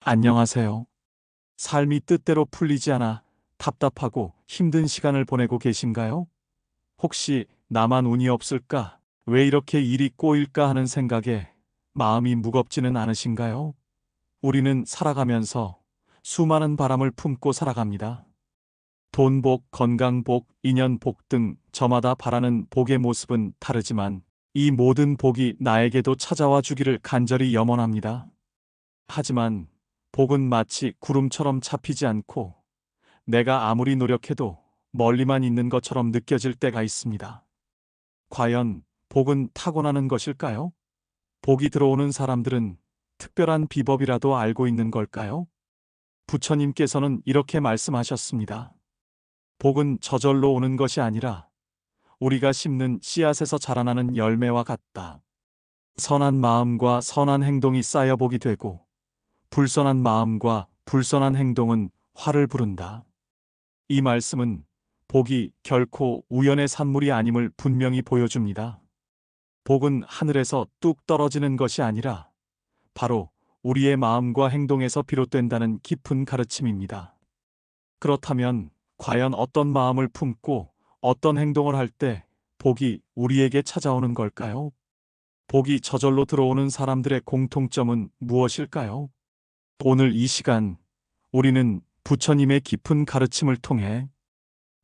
안녕하세요. 삶이 뜻대로 풀리지 않아 답답하고 힘든 시간을 보내고 계신가요? 혹시 나만 운이 없을까? 왜 이렇게 일이 꼬일까 하는 생각에 마음이 무겁지는 않으신가요? 우리는 살아가면서 수많은 바람을 품고 살아갑니다. 돈 복, 건강 복, 인연 복 등 저마다 바라는 복의 모습은 다르지만 이 모든 복이 나에게도 찾아와 주기를 간절히 염원합니다. 하지만 복은 마치 구름처럼 잡히지 않고 내가 아무리 노력해도 멀리만 있는 것처럼 느껴질 때가 있습니다. 과연 복은 타고나는 것일까요? 복이 들어오는 사람들은 특별한 비법이라도 알고 있는 걸까요? 부처님께서는 이렇게 말씀하셨습니다. 복은 저절로 오는 것이 아니라 우리가 심는 씨앗에서 자라나는 열매와 같다. 선한 마음과 선한 행동이 쌓여 복이 되고 불선한 마음과 불선한 행동은 화를 부른다. 이 말씀은 복이 결코 우연의 산물이 아님을 분명히 보여줍니다. 복은 하늘에서 뚝 떨어지는 것이 아니라 바로 우리의 마음과 행동에서 비롯된다는 깊은 가르침입니다. 그렇다면 과연 어떤 마음을 품고 어떤 행동을 할 때 복이 우리에게 찾아오는 걸까요? 복이 저절로 들어오는 사람들의 공통점은 무엇일까요? 오늘 이 시간 우리는 부처님의 깊은 가르침을 통해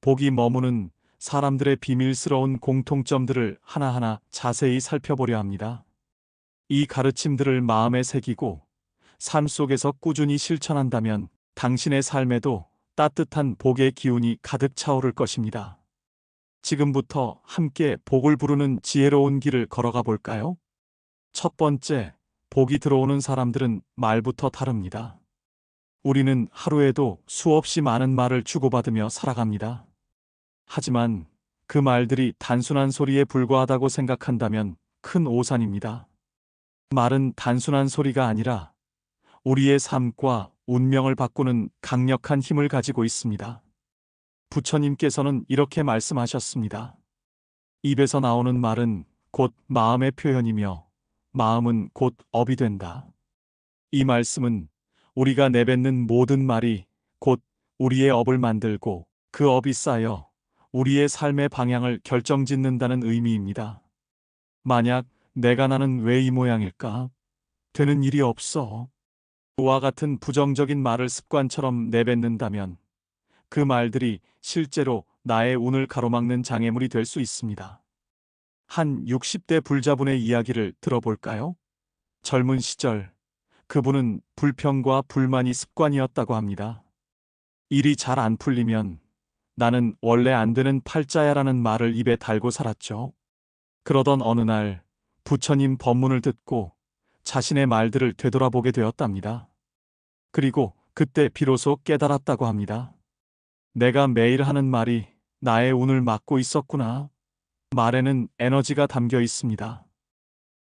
복이 머무는 사람들의 비밀스러운 공통점들을 하나하나 자세히 살펴보려 합니다. 이 가르침들을 마음에 새기고 삶 속에서 꾸준히 실천한다면 당신의 삶에도 따뜻한 복의 기운이 가득 차오를 것입니다. 지금부터 함께 복을 부르는 지혜로운 길을 걸어가 볼까요? 첫 번째, 복이 들어오는 사람들은 말부터 다릅니다. 우리는 하루에도 수없이 많은 말을 주고받으며 살아갑니다. 하지만 그 말들이 단순한 소리에 불과하다고 생각한다면 큰 오산입니다. 말은 단순한 소리가 아니라 우리의 삶과 운명을 바꾸는 강력한 힘을 가지고 있습니다. 부처님께서는 이렇게 말씀하셨습니다. 입에서 나오는 말은 곧 마음의 표현이며 마음은 곧 업이 된다. 이 말씀은 우리가 내뱉는 모든 말이 곧 우리의 업을 만들고 그 업이 쌓여 우리의 삶의 방향을 결정짓는다는 의미입니다. 만약 내가 나는 왜 이 모양일까? 되는 일이 없어. 와 같은 부정적인 말을 습관처럼 내뱉는다면 그 말들이 실제로 나의 운을 가로막는 장애물이 될 수 있습니다. 한 60대 불자분의 이야기를 들어볼까요? 젊은 시절 그분은 불평과 불만이 습관이었다고 합니다. 일이 잘 안 풀리면 나는 원래 안 되는 팔자야라는 말을 입에 달고 살았죠. 그러던 어느 날 부처님 법문을 듣고 자신의 말들을 되돌아보게 되었답니다. 그리고 그때 비로소 깨달았다고 합니다. 내가 매일 하는 말이 나의 운을 막고 있었구나. 말에는 에너지가 담겨 있습니다.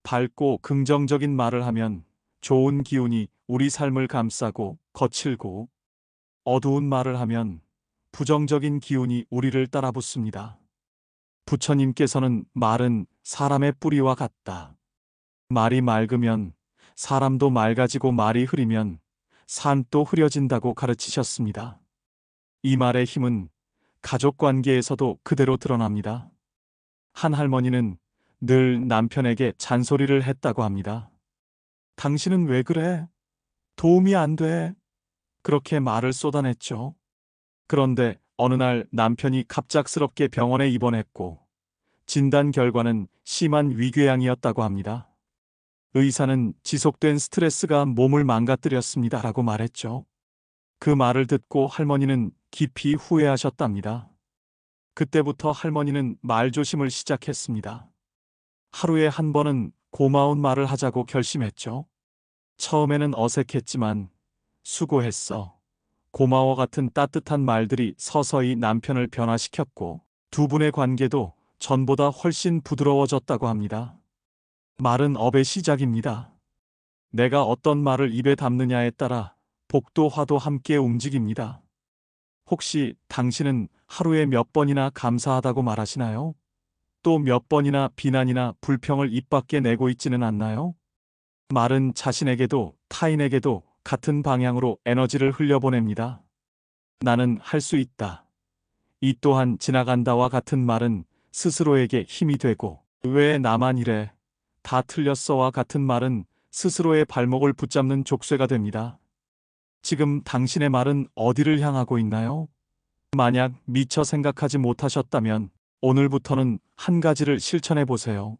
밝고 긍정적인 말을 하면 좋은 기운이 우리 삶을 감싸고 거칠고 어두운 말을 하면 부정적인 기운이 우리를 따라붙습니다. 부처님께서는 말은 사람의 뿌리와 같다. 말이 맑으면 사람도 맑아지고 말이 흐리면 산도 흐려진다고 가르치셨습니다. 이 말의 힘은 가족 관계에서도 그대로 드러납니다. 한 할머니는 늘 남편에게 잔소리를 했다고 합니다. 당신은 왜 그래? 도움이 안 돼. 그렇게 말을 쏟아냈죠. 그런데 어느 날 남편이 갑작스럽게 병원에 입원했고 진단 결과는 심한 위궤양이었다고 합니다. 의사는 지속된 스트레스가 몸을 망가뜨렸습니다라고 말했죠. 그 말을 듣고 할머니는 깊이 후회하셨답니다. 그때부터 할머니는 말조심을 시작했습니다. 하루에 한 번은 고마운 말을 하자고 결심했죠. 처음에는 어색했지만 수고했어, 고마워 같은 따뜻한 말들이 서서히 남편을 변화시켰고 두 분의 관계도 전보다 훨씬 부드러워졌다고 합니다. 말은 업의 시작입니다. 내가 어떤 말을 입에 담느냐에 따라 복도 화도 함께 움직입니다. 혹시 당신은 하루에 몇 번이나 감사하다고 말하시나요? 또 몇 번이나 비난이나 불평을 입 밖에 내고 있지는 않나요? 말은 자신에게도 타인에게도 같은 방향으로 에너지를 흘려보냅니다. 나는 할 수 있다. 이 또한 지나간다와 같은 말은 스스로에게 힘이 되고, 왜 나만 이래? 다 틀렸어와 같은 말은 스스로의 발목을 붙잡는 족쇄가 됩니다. 지금 당신의 말은 어디를 향하고 있나요? 만약 미처 생각하지 못하셨다면 오늘부터는 한 가지를 실천해 보세요.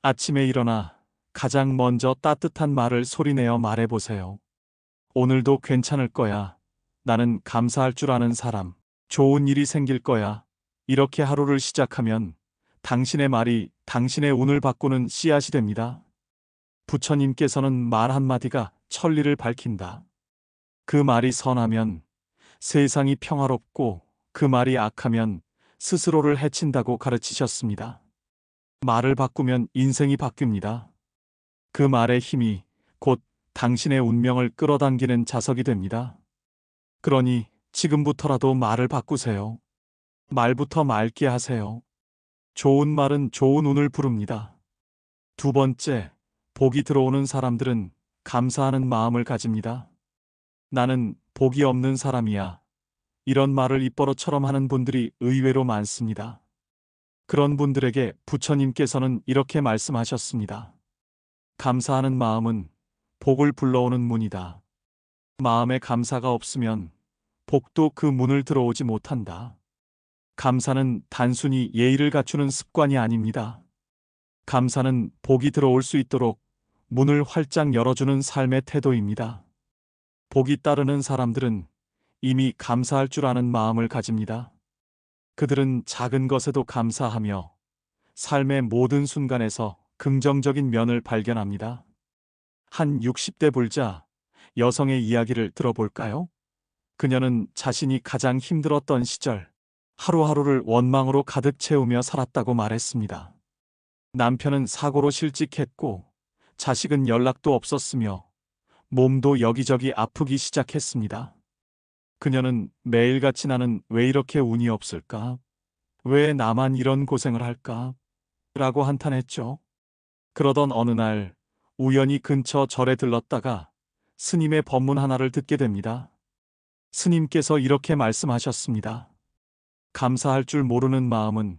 아침에 일어나 가장 먼저 따뜻한 말을 소리내어 말해 보세요. 오늘도 괜찮을 거야. 나는 감사할 줄 아는 사람. 좋은 일이 생길 거야. 이렇게 하루를 시작하면 당신의 말이 당신의 운을 바꾸는 씨앗이 됩니다. 부처님께서는 말 한마디가 천리를 밝힌다. 그 말이 선하면 세상이 평화롭고 그 말이 악하면 스스로를 해친다고 가르치셨습니다. 말을 바꾸면 인생이 바뀝니다. 그 말의 힘이 곧 당신의 운명을 끌어당기는 자석이 됩니다. 그러니 지금부터라도 말을 바꾸세요. 말부터 맑게 하세요. 좋은 말은 좋은 운을 부릅니다. 두 번째, 복이 들어오는 사람들은 감사하는 마음을 가집니다. 나는 복이 없는 사람이야. 이런 말을 입버릇처럼 하는 분들이 의외로 많습니다. 그런 분들에게 부처님께서는 이렇게 말씀하셨습니다. 감사하는 마음은 복을 불러오는 문이다. 마음에 감사가 없으면 복도 그 문을 들어오지 못한다. 감사는 단순히 예의를 갖추는 습관이 아닙니다. 감사는 복이 들어올 수 있도록 문을 활짝 열어주는 삶의 태도입니다. 복이 따르는 사람들은 이미 감사할 줄 아는 마음을 가집니다. 그들은 작은 것에도 감사하며 삶의 모든 순간에서 긍정적인 면을 발견합니다. 한 60대 불자 여성의 이야기를 들어볼까요? 그녀는 자신이 가장 힘들었던 시절, 하루하루를 원망으로 가득 채우며 살았다고 말했습니다. 남편은 사고로 실직했고, 자식은 연락도 없었으며, 몸도 여기저기 아프기 시작했습니다. 그녀는 매일같이 나는 왜 이렇게 운이 없을까? 왜 나만 이런 고생을 할까? 라고 한탄했죠. 그러던 어느 날 우연히 근처 절에 들렀다가 스님의 법문 하나를 듣게 됩니다. 스님께서 이렇게 말씀하셨습니다. 감사할 줄 모르는 마음은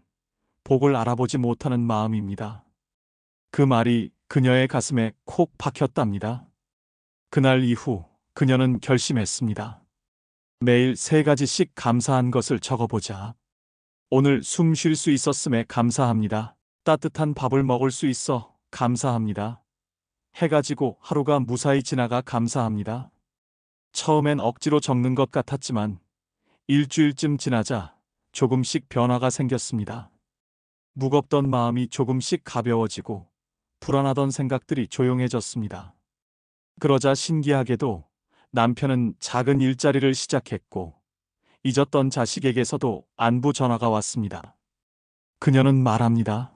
복을 알아보지 못하는 마음입니다. 그 말이 그녀의 가슴에 콕 박혔답니다. 그날 이후 그녀는 결심했습니다. 매일 3가지씩 감사한 것을 적어보자. 오늘 숨 쉴 수 있었음에 감사합니다. 따뜻한 밥을 먹을 수 있어 감사합니다. 해가 지고 하루가 무사히 지나가 감사합니다. 처음엔 억지로 적는 것 같았지만 일주일쯤 지나자 조금씩 변화가 생겼습니다. 무겁던 마음이 조금씩 가벼워지고 불안하던 생각들이 조용해졌습니다. 그러자 신기하게도 남편은 작은 일자리를 시작했고 잊었던 자식에게서도 안부 전화가 왔습니다. 그녀는 말합니다.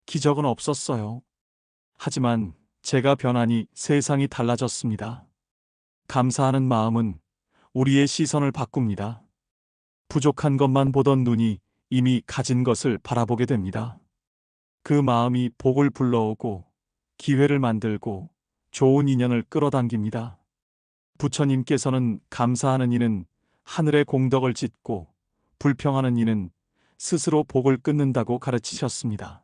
기적은 없었어요. 하지만 제가 변하니 세상이 달라졌습니다. 감사하는 마음은 우리의 시선을 바꿉니다. 부족한 것만 보던 눈이 이미 가진 것을 바라보게 됩니다. 그 마음이 복을 불러오고 기회를 만들고 좋은 인연을 끌어당깁니다. 부처님께서는 감사하는 이는 하늘의 공덕을 짓고 불평하는 이는 스스로 복을 끊는다고 가르치셨습니다.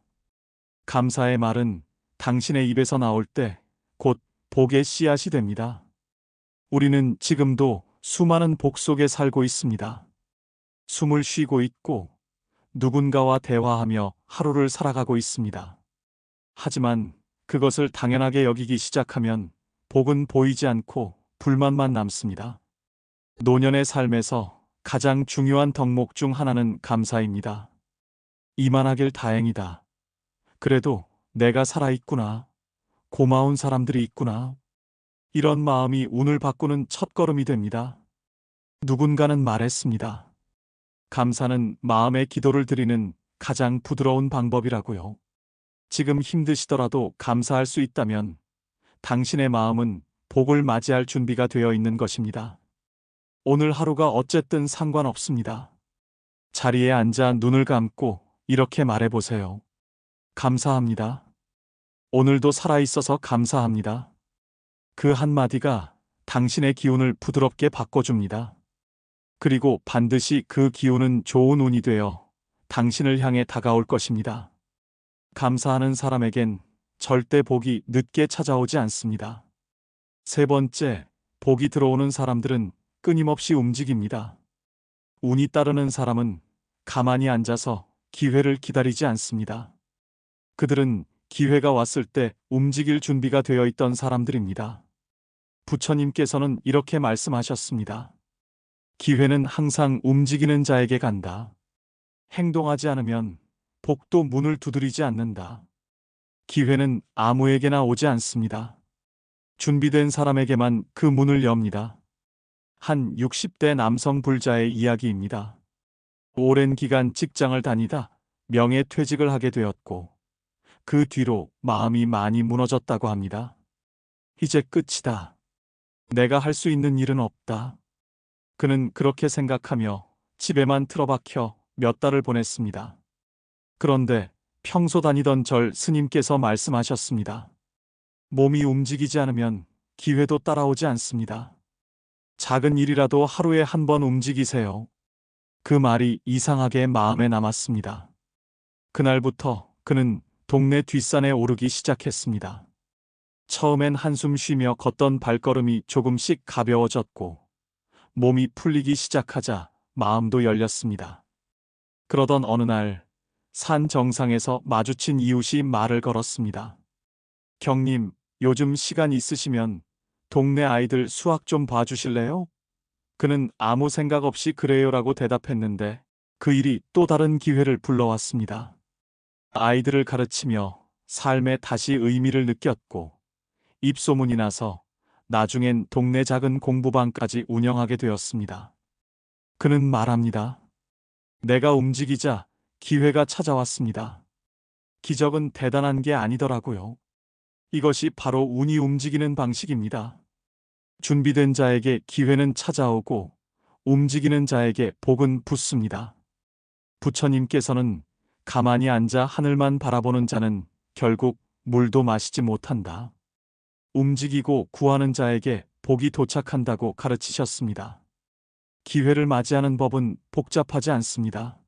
감사의 말은 당신의 입에서 나올 때 곧 복의 씨앗이 됩니다. 우리는 지금도 수많은 복 속에 살고 있습니다. 숨을 쉬고 있고 누군가와 대화하며 하루를 살아가고 있습니다. 하지만 그것을 당연하게 여기기 시작하면 복은 보이지 않고 불만만 남습니다. 노년의 삶에서 가장 중요한 덕목 중 하나는 감사입니다. 이만하길 다행이다. 그래도 내가 살아있구나. 고마운 사람들이 있구나. 이런 마음이 운을 바꾸는 첫걸음이 됩니다. 누군가는 말했습니다. 감사는 마음의 기도를 드리는 가장 부드러운 방법이라고요. 지금 힘드시더라도 감사할 수 있다면 당신의 마음은 복을 맞이할 준비가 되어 있는 것입니다. 오늘 하루가 어쨌든 상관없습니다. 자리에 앉아 눈을 감고 이렇게 말해보세요. 감사합니다. 오늘도 살아있어서 감사합니다. 그 한마디가 당신의 기운을 부드럽게 바꿔줍니다. 그리고 반드시 그 기운은 좋은 운이 되어 당신을 향해 다가올 것입니다. 감사하는 사람에겐 절대 복이 늦게 찾아오지 않습니다. 세 번째, 복이 들어오는 사람들은 끊임없이 움직입니다. 운이 따르는 사람은 가만히 앉아서 기회를 기다리지 않습니다. 그들은 기회가 왔을 때 움직일 준비가 되어 있던 사람들입니다. 부처님께서는 이렇게 말씀하셨습니다. 기회는 항상 움직이는 자에게 간다. 행동하지 않으면 복도 문을 두드리지 않는다. 기회는 아무에게나 오지 않습니다. 준비된 사람에게만 그 문을 엽니다. 한 60대 남성 불자의 이야기입니다. 오랜 기간 직장을 다니다 명예퇴직을 하게 되었고 그 뒤로 마음이 많이 무너졌다고 합니다. 이제 끝이다. 내가 할 수 있는 일은 없다. 그는 그렇게 생각하며 집에만 틀어박혀 몇 달을 보냈습니다. 그런데 평소 다니던 절 스님께서 말씀하셨습니다. 몸이 움직이지 않으면 기회도 따라오지 않습니다. 작은 일이라도 하루에 한 번 움직이세요. 그 말이 이상하게 마음에 남았습니다. 그날부터 그는 동네 뒷산에 오르기 시작했습니다. 처음엔 한숨 쉬며 걷던 발걸음이 조금씩 가벼워졌고 몸이 풀리기 시작하자 마음도 열렸습니다. 그러던 어느 날 산 정상에서 마주친 이웃이 말을 걸었습니다. 경님, 요즘 시간 있으시면 동네 아이들 수학 좀 봐주실래요? 그는 아무 생각 없이 그래요라고 대답했는데 그 일이 또 다른 기회를 불러왔습니다. 아이들을 가르치며 삶에 다시 의미를 느꼈고 입소문이 나서 나중엔 동네 작은 공부방까지 운영하게 되었습니다. 그는 말합니다. 내가 움직이자 기회가 찾아왔습니다. 기적은 대단한 게 아니더라고요. 이것이 바로 운이 움직이는 방식입니다. 준비된 자에게 기회는 찾아오고 움직이는 자에게 복은 붙습니다. 부처님께서는 가만히 앉아 하늘만 바라보는 자는 결국 물도 마시지 못한다. 움직이고 구하는 자에게 복이 도착한다고 가르치셨습니다. 기회를 맞이하는 법은 복잡하지 않습니다.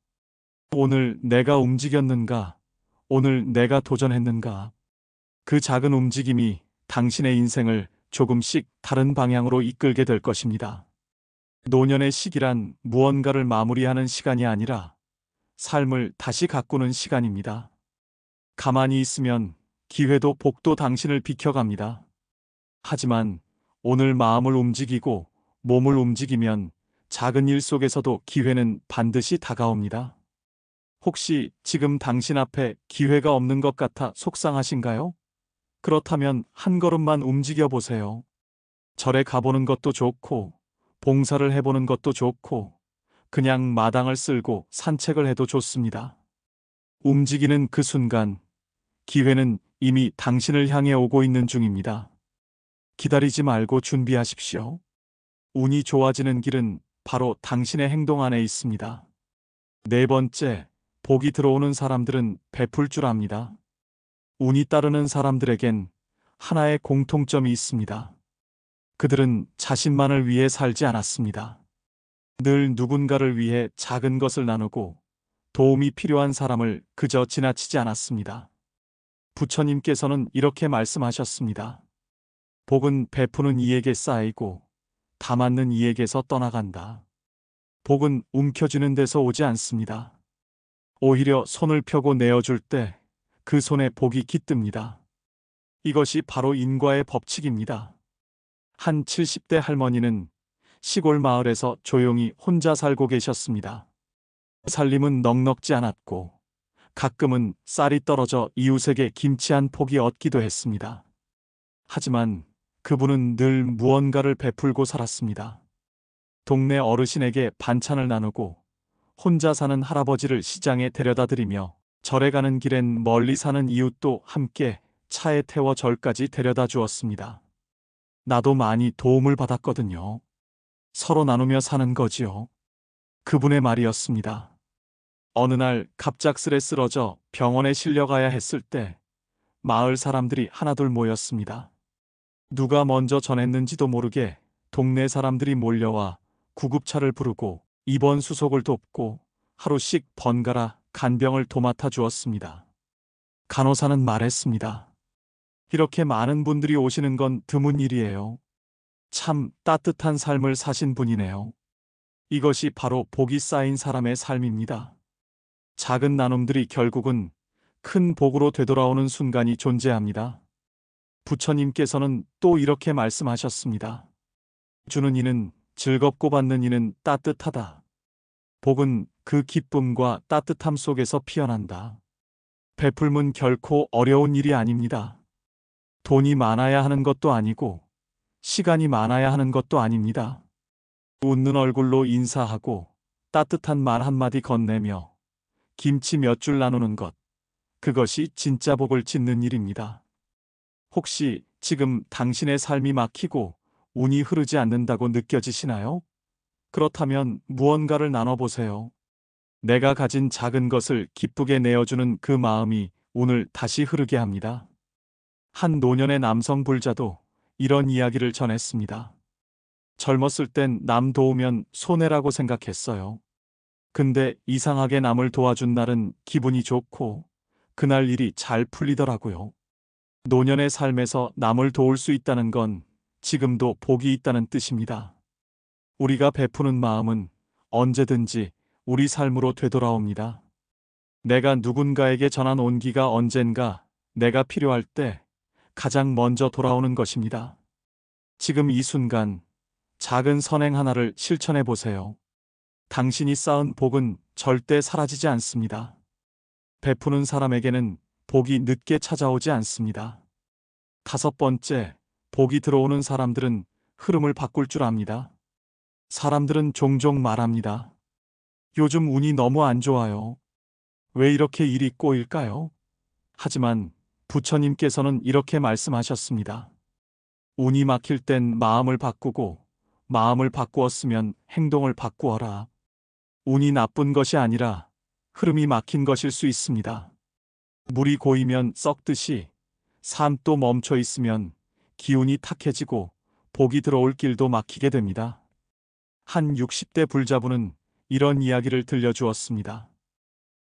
오늘 내가 움직였는가? 오늘 내가 도전했는가? 그 작은 움직임이 당신의 인생을 조금씩 다른 방향으로 이끌게 될 것입니다. 노년의 시기란 무언가를 마무리하는 시간이 아니라 삶을 다시 가꾸는 시간입니다. 가만히 있으면 기회도 복도 당신을 비켜갑니다. 하지만 오늘 마음을 움직이고 몸을 움직이면 작은 일 속에서도 기회는 반드시 다가옵니다. 혹시 지금 당신 앞에 기회가 없는 것 같아 속상하신가요? 그렇다면 한 걸음만 움직여 보세요. 절에 가보는 것도 좋고, 봉사를 해보는 것도 좋고, 그냥 마당을 쓸고 산책을 해도 좋습니다. 움직이는 그 순간, 기회는 이미 당신을 향해 오고 있는 중입니다. 기다리지 말고 준비하십시오. 운이 좋아지는 길은 바로 당신의 행동 안에 있습니다. 네 번째, 복이 들어오는 사람들은 베풀 줄 압니다. 운이 따르는 사람들에겐 하나의 공통점이 있습니다. 그들은 자신만을 위해 살지 않았습니다. 늘 누군가를 위해 작은 것을 나누고 도움이 필요한 사람을 그저 지나치지 않았습니다. 부처님께서는 이렇게 말씀하셨습니다. 복은 베푸는 이에게 쌓이고 다 맞는 이에게서 떠나간다. 복은 움켜쥐는 데서 오지 않습니다. 오히려 손을 펴고 내어줄 때 그 손에 복이 깃듭니다. 이것이 바로 인과의 법칙입니다. 한 70대 할머니는 시골 마을에서 조용히 혼자 살고 계셨습니다. 살림은 넉넉지 않았고 가끔은 쌀이 떨어져 이웃에게 김치 한 포기 얻기도 했습니다. 하지만 그분은 늘 무언가를 베풀고 살았습니다. 동네 어르신에게 반찬을 나누고 혼자 사는 할아버지를 시장에 데려다 드리며 절에 가는 길엔 멀리 사는 이웃도 함께 차에 태워 절까지 데려다 주었습니다. 나도 많이 도움을 받았거든요. 서로 나누며 사는 거지요. 그분의 말이었습니다. 어느 날 갑작스레 쓰러져 병원에 실려가야 했을 때 마을 사람들이 하나둘 모였습니다. 누가 먼저 전했는지도 모르게 동네 사람들이 몰려와 구급차를 부르고 입원 수속을 돕고 하루씩 번갈아 간병을 도맡아 주었습니다. 간호사는 말했습니다. 이렇게 많은 분들이 오시는 건 드문 일이에요. 참 따뜻한 삶을 사신 분이네요. 이것이 바로 복이 쌓인 사람의 삶입니다. 작은 나눔들이 결국은 큰 복으로 되돌아오는 순간이 존재합니다. 부처님께서는 또 이렇게 말씀하셨습니다. 주는 이는 즐겁고 받는 이는 따뜻하다. 복은 그 기쁨과 따뜻함 속에서 피어난다. 베풀면 결코 어려운 일이 아닙니다. 돈이 많아야 하는 것도 아니고 시간이 많아야 하는 것도 아닙니다. 웃는 얼굴로 인사하고 따뜻한 말 한마디 건네며 김치 몇 줄 나누는 것, 그것이 진짜 복을 짓는 일입니다. 혹시 지금 당신의 삶이 막히고 운이 흐르지 않는다고 느껴지시나요? 그렇다면 무언가를 나눠보세요. 내가 가진 작은 것을 기쁘게 내어주는 그 마음이 운을 다시 흐르게 합니다. 한 노년의 남성 불자도 이런 이야기를 전했습니다. 젊었을 땐 남 도우면 손해라고 생각했어요. 근데 이상하게 남을 도와준 날은 기분이 좋고 그날 일이 잘 풀리더라고요. 노년의 삶에서 남을 도울 수 있다는 건 지금도 복이 있다는 뜻입니다. 우리가 베푸는 마음은 언제든지 우리 삶으로 되돌아옵니다. 내가 누군가에게 전한 온기가 언젠가 내가 필요할 때 가장 먼저 돌아오는 것입니다. 지금 이 순간 작은 선행 하나를 실천해 보세요. 당신이 쌓은 복은 절대 사라지지 않습니다. 베푸는 사람에게는 복이 늦게 찾아오지 않습니다. 5번째, 복이 들어오는 사람들은 흐름을 바꿀 줄 압니다. 사람들은 종종 말합니다. 요즘 운이 너무 안 좋아요. 왜 이렇게 일이 꼬일까요? 하지만 부처님께서는 이렇게 말씀하셨습니다. 운이 막힐 땐 마음을 바꾸고 마음을 바꾸었으면 행동을 바꾸어라. 운이 나쁜 것이 아니라 흐름이 막힌 것일 수 있습니다. 물이 고이면 썩듯이 삶도 멈춰 있으면 기운이 탁해지고 복이 들어올 길도 막히게 됩니다. 한 60대 불자분은 이런 이야기를 들려주었습니다.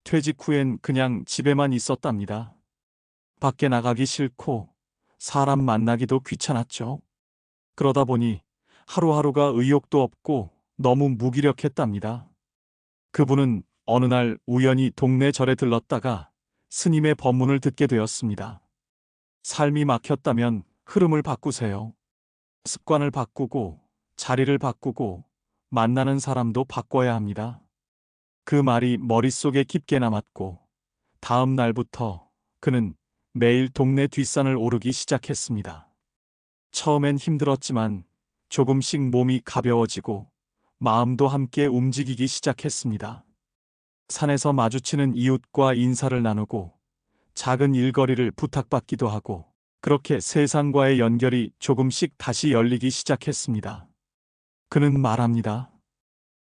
퇴직 후엔 그냥 집에만 있었답니다. 밖에 나가기 싫고 사람 만나기도 귀찮았죠. 그러다 보니 하루하루가 의욕도 없고 너무 무기력했답니다. 그분은 어느 날 우연히 동네 절에 들렀다가 스님의 법문을 듣게 되었습니다. 삶이 막혔다면 흐름을 바꾸세요. 습관을 바꾸고 자리를 바꾸고 만나는 사람도 바꿔야 합니다. 그 말이 머릿속에 깊게 남았고 다음 날부터 그는 매일 동네 뒷산을 오르기 시작했습니다. 처음엔 힘들었지만 조금씩 몸이 가벼워지고 마음도 함께 움직이기 시작했습니다. 산에서 마주치는 이웃과 인사를 나누고 작은 일거리를 부탁받기도 하고 그렇게 세상과의 연결이 조금씩 다시 열리기 시작했습니다. 그는 말합니다.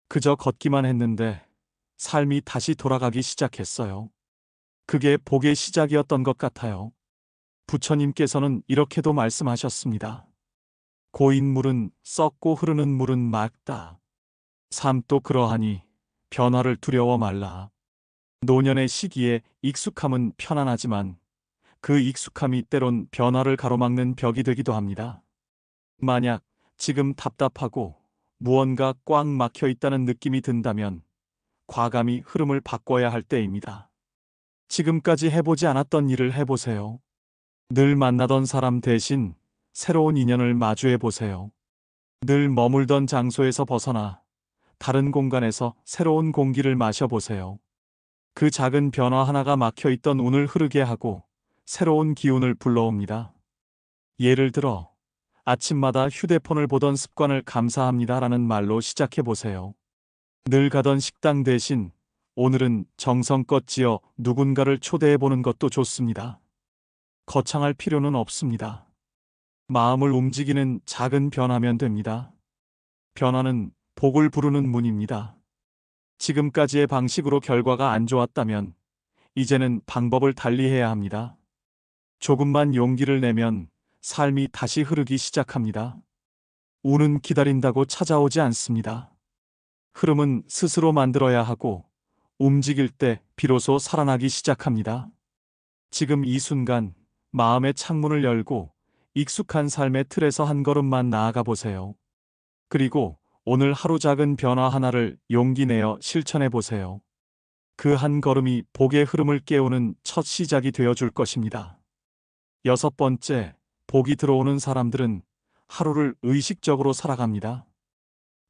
그저 걷기만 했는데 삶이 다시 돌아가기 시작했어요. 그게 복의 시작이었던 것 같아요. 부처님께서는 이렇게도 말씀하셨습니다. 고인 물은 썩고 흐르는 물은 맑다. 삶도 그러하니 변화를 두려워 말라. 노년의 시기에 익숙함은 편안하지만 그 익숙함이 때론 변화를 가로막는 벽이 되기도 합니다. 만약 지금 답답하고 무언가 꽉 막혀 있다는 느낌이 든다면 과감히 흐름을 바꿔야 할 때입니다. 지금까지 해보지 않았던 일을 해보세요. 늘 만나던 사람 대신 새로운 인연을 마주해 보세요. 늘 머물던 장소에서 벗어나 다른 공간에서 새로운 공기를 마셔보세요. 그 작은 변화 하나가 막혀 있던 운을 흐르게 하고 새로운 기운을 불러옵니다. 예를 들어 아침마다 휴대폰을 보던 습관을 감사합니다라는 말로 시작해 보세요. 늘 가던 식당 대신 오늘은 정성껏 지어 누군가를 초대해 보는 것도 좋습니다. 거창할 필요는 없습니다. 마음을 움직이는 작은 변화면 됩니다. 변화는 복을 부르는 문입니다. 지금까지의 방식으로 결과가 안 좋았다면 이제는 방법을 달리해야 합니다. 조금만 용기를 내면 삶이 다시 흐르기 시작합니다. 운은 기다린다고 찾아오지 않습니다. 흐름은 스스로 만들어야 하고 움직일 때 비로소 살아나기 시작합니다. 지금 이 순간 마음의 창문을 열고 익숙한 삶의 틀에서 한 걸음만 나아가 보세요. 그리고 오늘 하루 작은 변화 하나를 용기 내어 실천해 보세요. 그 한 걸음이 복의 흐름을 깨우는 첫 시작이 되어 줄 것입니다. 여섯 번째, 복이 들어오는 사람들은 하루를 의식적으로 살아갑니다.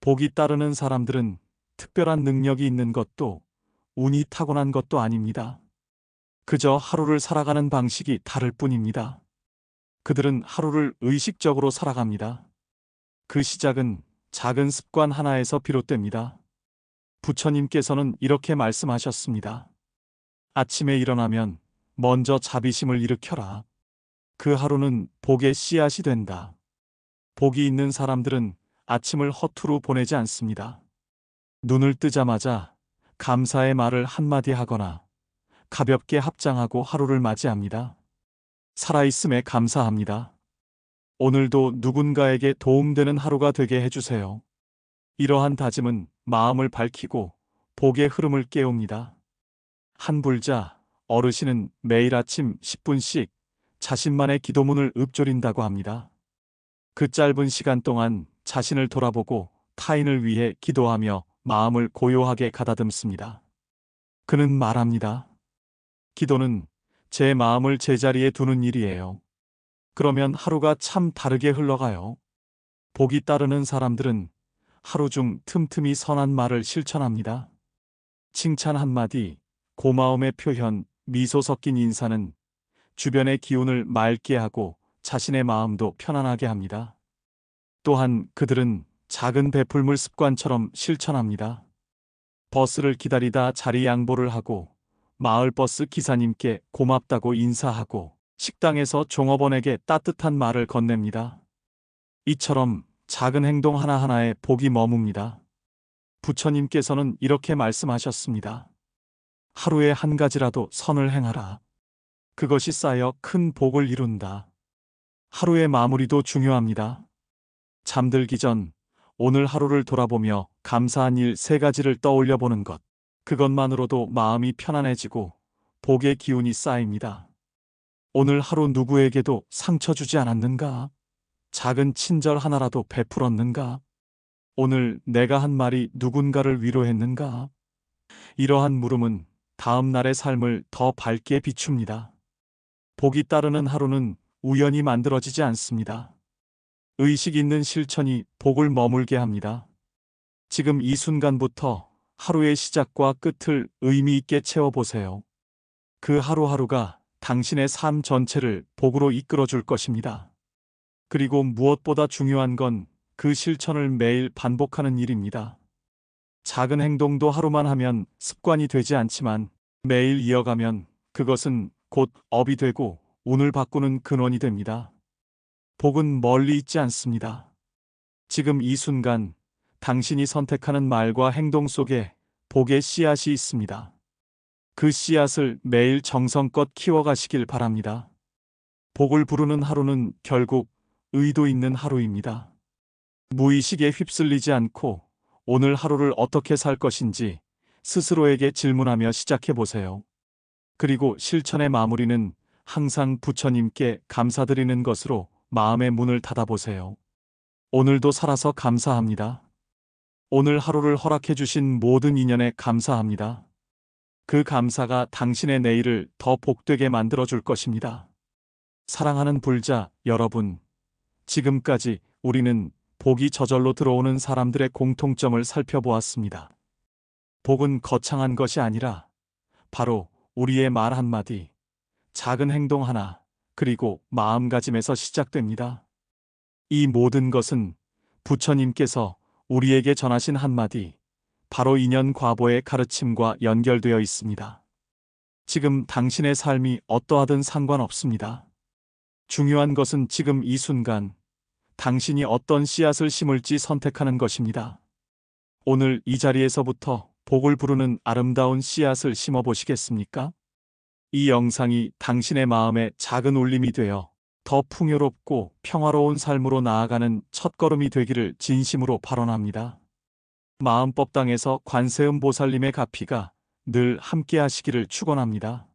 복이 따르는 사람들은 특별한 능력이 있는 것도 운이 타고난 것도 아닙니다. 그저 하루를 살아가는 방식이 다를 뿐입니다. 그들은 하루를 의식적으로 살아갑니다. 그 시작은 작은 습관 하나에서 비롯됩니다. 부처님께서는 이렇게 말씀하셨습니다. 아침에 일어나면 먼저 자비심을 일으켜라. 그 하루는 복의 씨앗이 된다. 복이 있는 사람들은 아침을 허투루 보내지 않습니다. 눈을 뜨자마자 감사의 말을 한마디 하거나 가볍게 합장하고 하루를 맞이합니다. 살아있음에 감사합니다. 오늘도 누군가에게 도움되는 하루가 되게 해주세요. 이러한 다짐은 마음을 밝히고 복의 흐름을 깨웁니다. 한 불자 어르신은 매일 아침 10분씩 자신만의 기도문을 읊조린다고 합니다. 그 짧은 시간 동안 자신을 돌아보고 타인을 위해 기도하며 마음을 고요하게 가다듬습니다. 그는 말합니다. 기도는 제 마음을 제자리에 두는 일이에요. 그러면 하루가 참 다르게 흘러가요. 복이 따르는 사람들은 하루 중 틈틈이 선한 말을 실천합니다. 칭찬 한마디, 고마움의 표현, 미소 섞인 인사는 주변의 기운을 맑게 하고 자신의 마음도 편안하게 합니다. 또한 그들은 작은 베풀물 습관처럼 실천합니다. 버스를 기다리다 자리 양보를 하고 마을버스 기사님께 고맙다고 인사하고 식당에서 종업원에게 따뜻한 말을 건넵니다. 이처럼 작은 행동 하나하나에 복이 머뭅니다. 부처님께서는 이렇게 말씀하셨습니다. 하루에 한 가지라도 선을 행하라. 그것이 쌓여 큰 복을 이룬다. 하루의 마무리도 중요합니다. 잠들기 전 오늘 하루를 돌아보며 감사한 일 3가지를 떠올려 보는 것. 그것만으로도 마음이 편안해지고 복의 기운이 쌓입니다. 오늘 하루 누구에게도 상처 주지 않았는가? 작은 친절 하나라도 베풀었는가? 오늘 내가 한 말이 누군가를 위로했는가? 이러한 물음은 다음 날의 삶을 더 밝게 비춥니다. 복이 따르는 하루는 우연히 만들어지지 않습니다. 의식 있는 실천이 복을 머물게 합니다. 지금 이 순간부터 하루의 시작과 끝을 의미 있게 채워보세요. 그 하루하루가 당신의 삶 전체를 복으로 이끌어 줄 것입니다. 그리고 무엇보다 중요한 건 그 실천을 매일 반복하는 일입니다. 작은 행동도 하루만 하면 습관이 되지 않지만 매일 이어가면 그것은 곧 업이 되고 운을 바꾸는 근원이 됩니다. 복은 멀리 있지 않습니다. 지금 이 순간 당신이 선택하는 말과 행동 속에 복의 씨앗이 있습니다. 그 씨앗을 매일 정성껏 키워가시길 바랍니다. 복을 부르는 하루는 결국 의도 있는 하루입니다. 무의식에 휩쓸리지 않고 오늘 하루를 어떻게 살 것인지 스스로에게 질문하며 시작해 보세요. 그리고 실천의 마무리는 항상 부처님께 감사드리는 것으로 마음의 문을 닫아보세요. 오늘도 살아서 감사합니다. 오늘 하루를 허락해 주신 모든 인연에 감사합니다. 그 감사가 당신의 내일을 더 복되게 만들어 줄 것입니다. 사랑하는 불자 여러분, 지금까지 우리는 복이 저절로 들어오는 사람들의 공통점을 살펴보았습니다. 복은 거창한 것이 아니라 바로 우리의 말 한마디, 작은 행동 하나, 그리고 마음가짐에서 시작됩니다. 이 모든 것은 부처님께서 우리에게 전하신 한마디, 바로 인연 과보의 가르침과 연결되어 있습니다. 지금 당신의 삶이 어떠하든 상관없습니다. 중요한 것은 지금 이 순간 당신이 어떤 씨앗을 심을지 선택하는 것입니다. 오늘 이 자리에서부터 복을 부르는 아름다운 씨앗을 심어 보시겠습니까? 이 영상이 당신의 마음에 작은 울림이 되어 더 풍요롭고 평화로운 삶으로 나아가는 첫걸음이 되기를 진심으로 발언합니다. 마음법당에서 관세음 보살님의 가피가 늘 함께 하시기를 축원합니다.